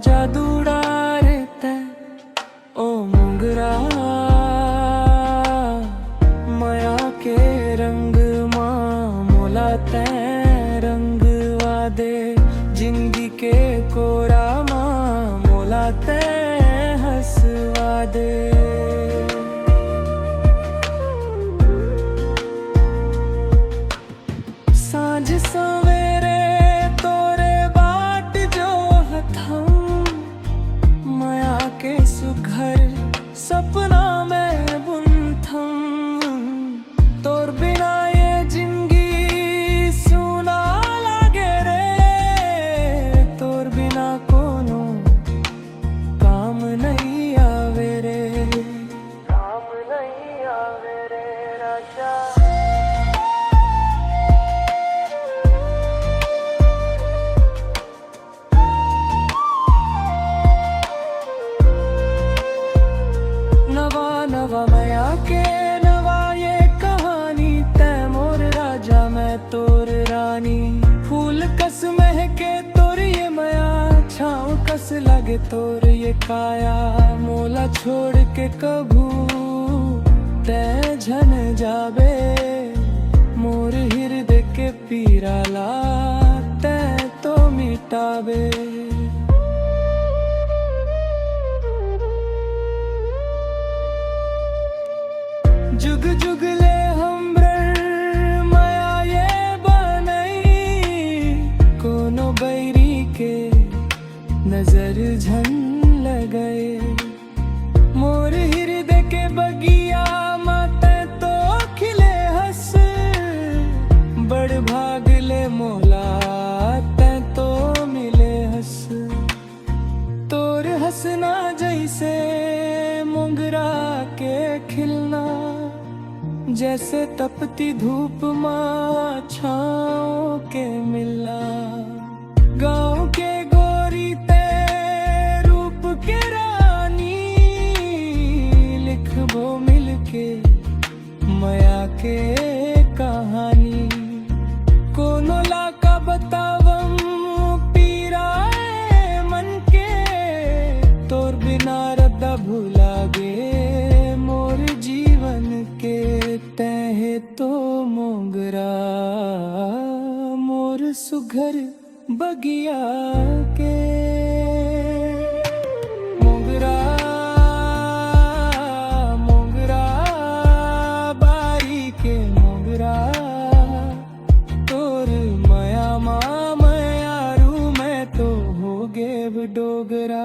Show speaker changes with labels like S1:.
S1: जादूड़ा रहता ओ मोगरा माया के रंग मां मोला तै रंग वादे जिंदगी के कोरा मां मोला तै हंसवा दे। सांझ सवेरे तोरे बाट जो हथम माया के सुघर सपना में बुनथम तोर बिना ये जिंदगी सुना लागे रे तोर बिना कोनो काम नहीं आवे रे काम नहीं आवे रे राजा। नवा नवा माया के नवा ये कहानी तै मोर राजा मैं तोर रानी फूल कस महके तोर ये माया छाँव कस लगे तोर ये काया मोला छोड़ के कभू तै झन जाबे मोर हृदय के पीराला तै तो मिटाबे। जुग जुग ले हमर माया ये बनई कोनो बैरी के नजर झन लगए मोर हृदय के बगिया माते तो खिले हंस बड़ भाग ले मोला तै तो मिले हंस तोर हंसना जैसे मोगरा के खिलना जैसे तपती धूप माँ छाँव के मिला गाँव के गोरी ते रूप के रानी लिखबो मिलके माया के कहानी कोनो लाका बतावम पीराए मन के तोर बिना रद्दा भूला गे मोर जीवन के तहे तो मोगरा मोर सुघर बगिया के मोगरा मोगरा बारी के मोगरा तोर माया माँ मायारू मैं तो हो गे डोगरा।